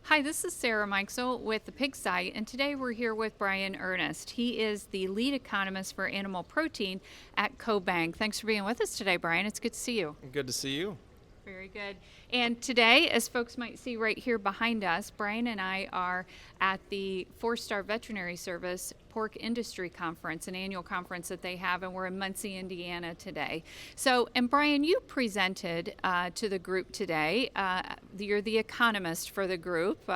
Hi, this is Sarah Mikesell with the Pig Site, and today we're here with Brian Earnest. He is the lead economist for animal protein at CoBank. Thanks for being with us today, Brian. It's good to see you. Good to see you. Very good. And today, as folks might see right here behind us, Brian and I are at the 4-Star Veterinary Service Pork Industry Conference, an annual conference that they have, and we're in Muncie, Indiana today. So, and Brian, you presented to the group today. You're the economist for the group.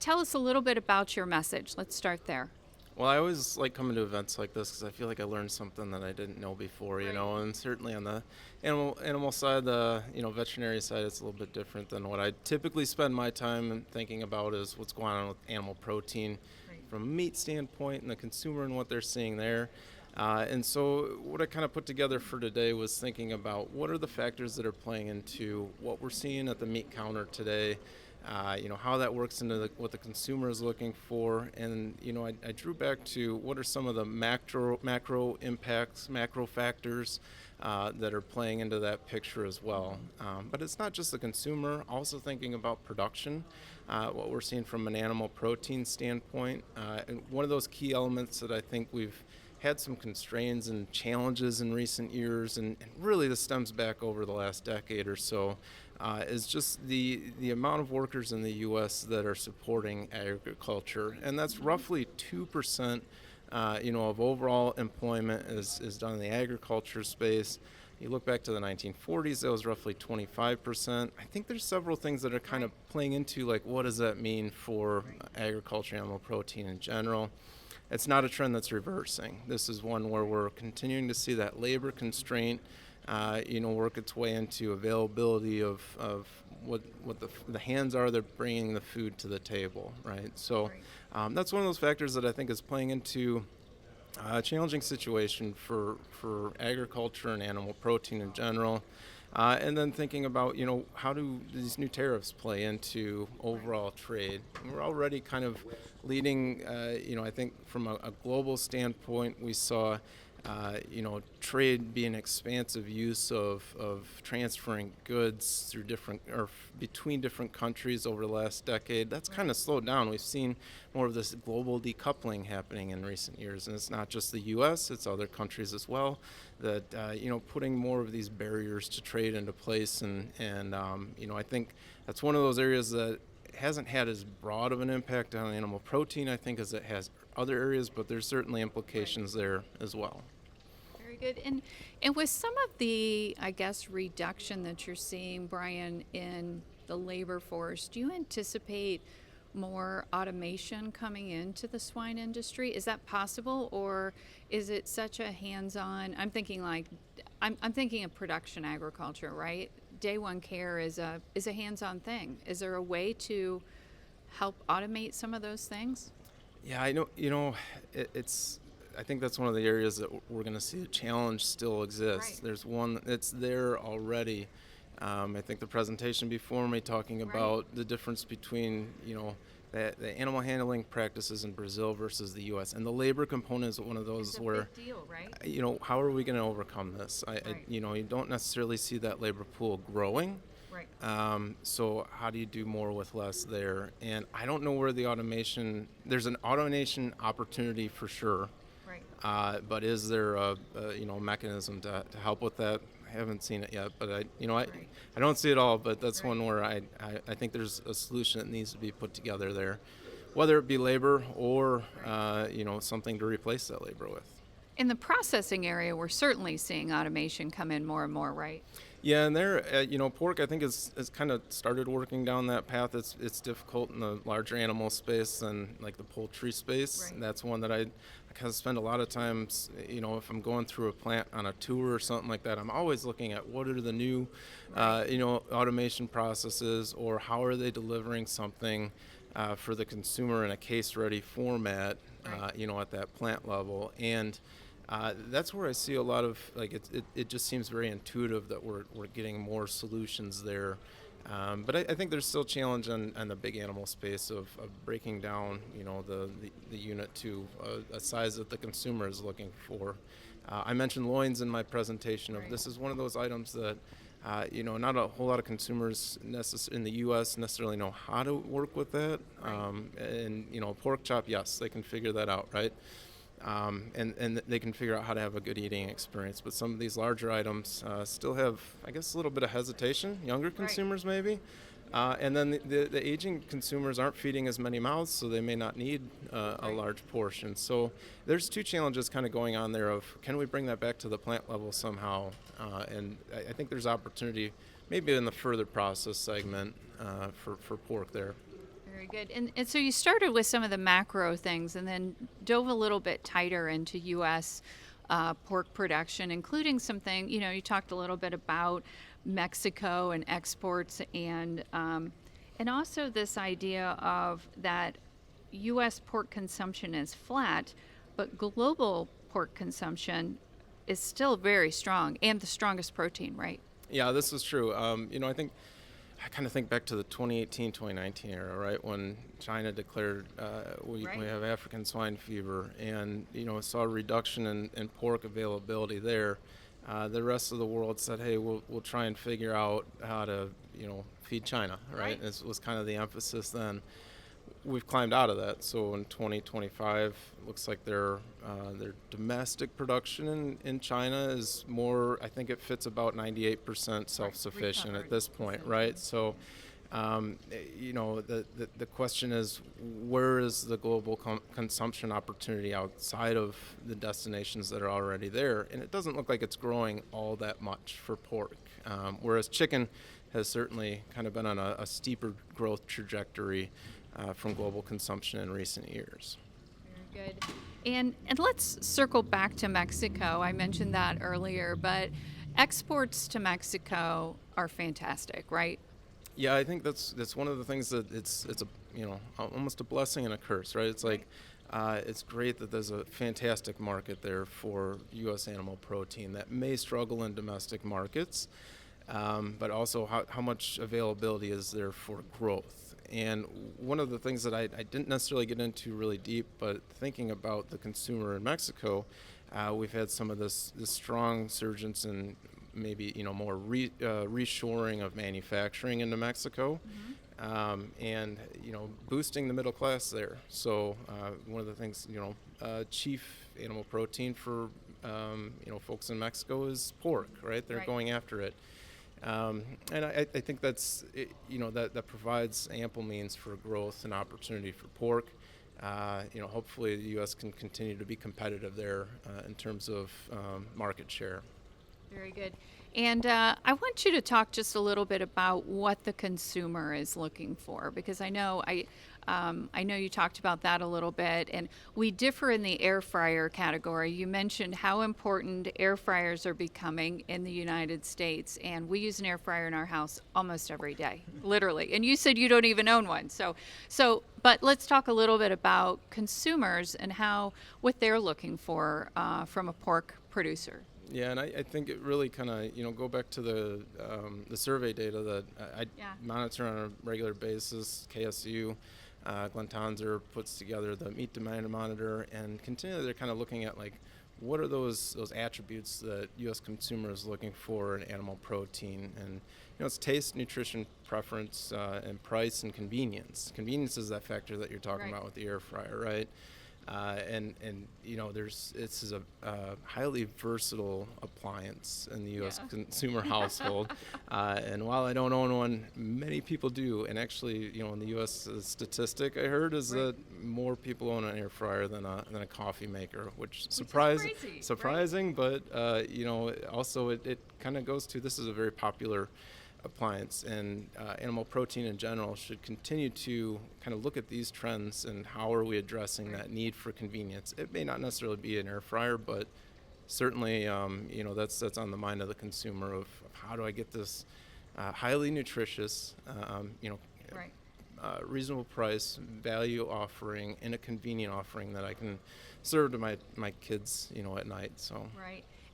Tell us a little bit about your message. Let's start there. Well, I always like coming to events like this because I feel like I learned something that I didn't know before, and certainly on the animal side, the veterinary side, it's a little bit different than what I typically spend my time thinking about is what's going on with animal protein from a meat standpoint and the consumer and what they're seeing there. And so what I kind of put together for today was thinking about what are the factors that are playing into what we're seeing at the meat counter today. How that works into what the consumer is looking for. And, I drew back to what are some of the macro impacts, macro factors that are playing into that picture as well. But it's not just the consumer, also thinking about production, what we're seeing from an animal protein standpoint. And one of those key elements that I think we've had some constraints and challenges in recent years, and really this stems back over the last decade or so, is just the amount of workers in the U.S. that are supporting agriculture, and that's roughly 2%, of overall employment is done in the agriculture space. You look back to the 1940s, that was roughly 25%. I think there's several things that are kind of playing into, like, what does that mean for agriculture, animal protein in general? It's not a trend that's reversing. This is one where we're continuing to see that labor constraint, work its way into availability of what the hands are. They're bringing the food to the table, right? So that's one of those factors that I think is playing into a challenging situation for agriculture and animal protein in general. And then thinking about, how do these new tariffs play into overall trade? We're already kind of leading, I think from a global standpoint, we saw, trade be an expansive use of transferring goods through between different countries over the last decade. That's kind of slowed down. We've seen more of this global decoupling happening in recent years, and it's not just the U.S., it's other countries as well that, putting more of these barriers to trade into place. And I think that's one of those areas that hasn't had as broad of an impact on animal protein, I think, as it has other areas, but there's certainly implications there as well. Very good. And with some of the, I guess, reduction that you're seeing, Brian, in the labor force, do you anticipate more automation coming into the swine industry? Is that possible, or is it such a hands-on? I'm thinking of production agriculture, right? Day one care is a hands-on thing. Is there a way to help automate some of those things? Yeah, I know, it's. I think that's one of the areas that we're going to see a challenge still exists. Right. There's one that's there already. I think the presentation before me talking about the difference between, the animal handling practices in Brazil versus the U.S. and the labor component is one of those It's a where, big deal, right? how are we going to overcome this? You don't necessarily see that labor pool growing. Right. So how do you do more with less there? And I don't know where there's an automation opportunity for sure. Right. But is there a mechanism to help with that? I haven't seen it yet, but I don't see it all. But that's one where I think there's a solution that needs to be put together there, whether it be labor or something to replace that labor with. In the processing area, we're certainly seeing automation come in more and more, right? Yeah, and there, pork I think is kind of started working down that path. It's difficult in the larger animal space than like the poultry space. Right. And that's one that I kind of spend a lot of times, if I'm going through a plant on a tour or something like that, I'm always looking at what are the new, automation processes, or how are they delivering something for the consumer in a case-ready format, at that plant level. And that's where I see a lot of, it just seems very intuitive that we're getting more solutions there. But I think there's still challenge on the big animal space of breaking down, the unit to a size that the consumer is looking for. I mentioned loins in my presentation. This is one of those items that not a whole lot of consumers in the U.S. necessarily know how to work with that. And pork chop, yes, they can figure that out, right? And they can figure out how to have a good eating experience. But some of these larger items still have, I guess, a little bit of hesitation. Younger consumers, maybe. And then the aging consumers aren't feeding as many mouths, so they may not need a large portion. So there's two challenges kind of going on there of, can we bring that back to the plant level somehow? And I think there's opportunity maybe in the further process segment for pork there. Very good. And so you started with some of the macro things and then dove a little bit tighter into U.S. Pork production, including something, you talked a little bit about Mexico and exports and also this idea of that U.S. pork consumption is flat, but global pork consumption is still very strong and the strongest protein, right? Yeah, this is true. I kind of think back to the 2018, 2019 era, right, when China declared we have African swine fever and, saw a reduction in pork availability there. The rest of the world said, hey, we'll try and figure out how to, feed China, right? This was kind of the emphasis then. We've climbed out of that. So in 2025, it looks like their domestic production in China is more, I think it fits about 98% self-sufficient at this point, right? So, the question is, where is the global consumption opportunity outside of the destinations that are already there? And it doesn't look like it's growing all that much for pork, whereas chicken has certainly kind of been on a steeper growth trajectory from global consumption in recent years. Very good. And let's circle back to Mexico. I mentioned that earlier, but exports to Mexico are fantastic, right? Yeah, I think that's one of the things that it's almost a blessing and a curse, right? It's like it's great that there's a fantastic market there for U.S. animal protein that may struggle in domestic markets, but also how much availability is there for growth. And one of the things that I didn't necessarily get into really deep, but thinking about the consumer in Mexico, we've had some of this strong surgence in maybe more reshoring of manufacturing into Mexico, and boosting the middle class there. So one of the things chief animal protein for folks in Mexico is pork, right? They're going after it. And I think that's that provides ample means for growth and opportunity for pork. Hopefully the U.S. can continue to be competitive there in terms of market share. Very good. And I want you to talk just a little bit about what the consumer is looking for, because I know you talked about that a little bit, and we differ in the air fryer category. You mentioned how important air fryers are becoming in the United States, and we use an air fryer in our house almost every day, literally. And you said you don't even own one. But let's talk a little bit about consumers and what they're looking for from a pork producer. Yeah, and I think it really kind of, go back to the survey data that I monitor on a regular basis. KSU, Glenn Tonser puts together the meat demand monitor, and continually they're kind of looking at what are those attributes that U.S. consumer is looking for in animal protein, and it's taste, nutrition, preference, and price and convenience. Convenience is that factor that you're talking about with the air fryer, right? This is a highly versatile appliance in the U.S. consumer household. And while I don't own one, many people do. And actually, in the U.S. statistic I heard is that more people own an air fryer than a coffee maker, which is surprising. But also it kind of goes to, this is a very popular appliance, and animal protein in general should continue to kind of look at these trends and how are we addressing that need for convenience. It may not necessarily be an air fryer, but certainly that's on the mind of the consumer of how do I get this highly nutritious, reasonable price, value offering, and a convenient offering that I can serve to my kids at night. So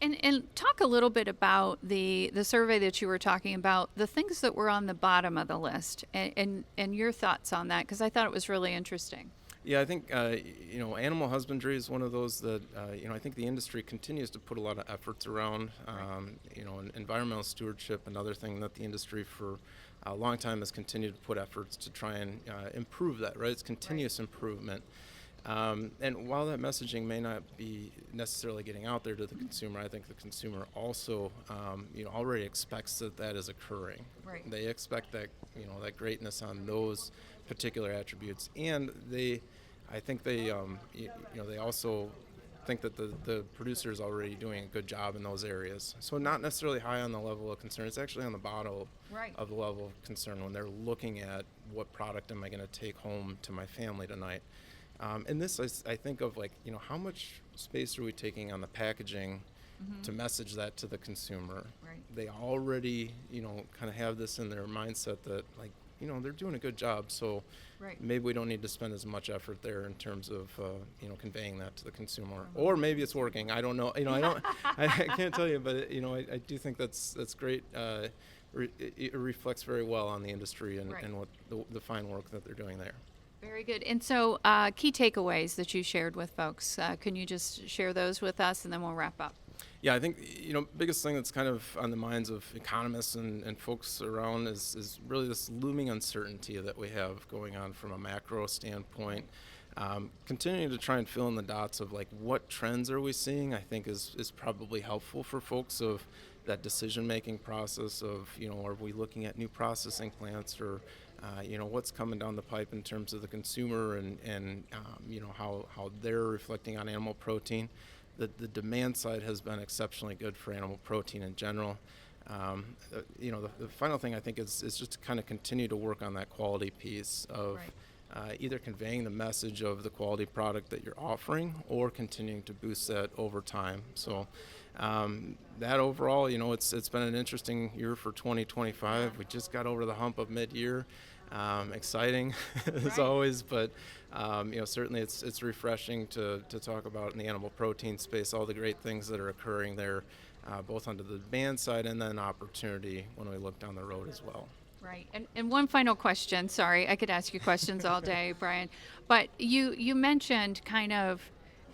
And talk a little bit about the survey that you were talking about, the things that were on the bottom of the list, and your thoughts on that, because I thought it was really interesting. Yeah, I think animal husbandry is one of those that I think the industry continues to put a lot of efforts around. And environmental stewardship, another thing that the industry for a long time has continued to put efforts to try and improve that. Right, it's continuous improvement. And while that messaging may not be necessarily getting out there to the consumer, I think the consumer also, already expects that is occurring. Right. They expect that, that greatness on those particular attributes, and I think they also think that the producer is already doing a good job in those areas. So not necessarily high on the level of concern. It's actually on the bottom Right. of the level of concern when they're looking at what product am I going to take home to my family tonight. And this, I think of how much space are we taking on the packaging to message that to the consumer? Right. They already, kind of have this in their mindset that, they're doing a good job. So Right. maybe we don't need to spend as much effort there in terms of, conveying that to the consumer. Or maybe it's working. I don't know. I can't tell you, but, I do think that's great. It reflects very well on the industry and, Right. and what the fine work that they're doing there. Very good. And so, key takeaways that you shared with folks. Can you just share those with us, and then we'll wrap up? Yeah, I think biggest thing that's kind of on the minds of economists and folks around is really this looming uncertainty that we have going on from a macro standpoint. Continuing to try and fill in the dots of what trends are we seeing, I think is probably helpful for folks of that decision-making process of, are we looking at new processing plants or, what's coming down the pipe in terms of the consumer and how they're reflecting on animal protein. The demand side has been exceptionally good for animal protein in general. The final thing I think is just to kind of continue to work on that quality piece of either conveying the message of the quality product that you're offering or continuing to boost that over time. So that overall, it's been an interesting year for 2025. We just got over the hump of mid-year. Exciting as always, but certainly it's refreshing to talk about in the animal protein space all the great things that are occurring there, both on the demand side and then opportunity when we look down the road as well. Right. And one final question. Sorry, I could ask you questions all day, Brian. But you mentioned kind of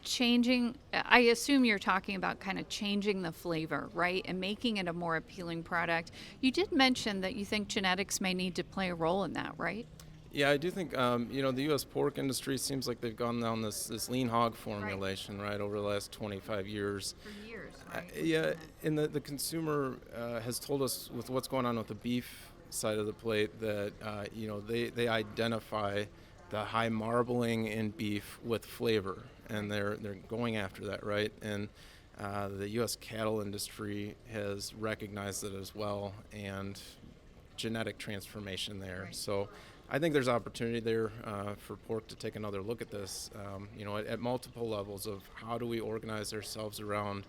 changing. I assume you're talking about kind of changing the flavor, right, and making it a more appealing product. You did mention that you think genetics may need to play a role in that, right? Yeah, I do think the U.S. pork industry seems like they've gone down this lean hog formulation right over the last 25 years. For years, right? Yeah, and the consumer has told us with what's going on with the beef side of the plate that they identify the high marbling in beef with flavor, and they're going after that, right? And the U.S. cattle industry has recognized it as well, and genetic transformation there. Right. So I think there's opportunity there for pork to take another look at this, at multiple levels of how do we organize ourselves around,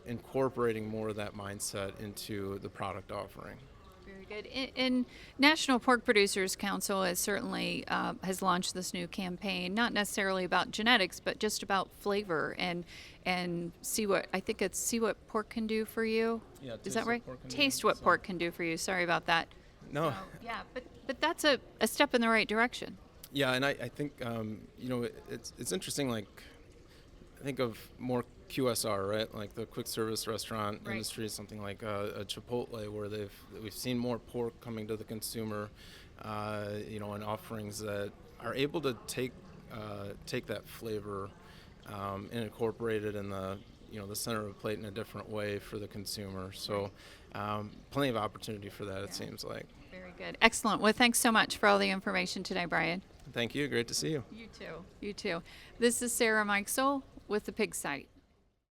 incorporating more of that mindset into the product offering. Very good. And National Pork Producers Council has certainly has launched this new campaign, not necessarily about genetics, but just about flavor and see what pork can do for you. Yeah, is that right? Taste Taste what pork can do for you. Sorry about that. No. So, yeah, but that's a step in the right direction. Yeah, and I think it's interesting. I think of more QSR, right? Like the quick service restaurant industry, something like a Chipotle, where we've seen more pork coming to the consumer, and offerings that are able to take that flavor and incorporate it in the center of the plate in a different way for the consumer. So plenty of opportunity for that, it seems like. Very good. Excellent. Well, thanks so much for all the information today, Brian. Thank you. Great to see you. You too. You too. This is Sarah Mikesell with the Pig Site.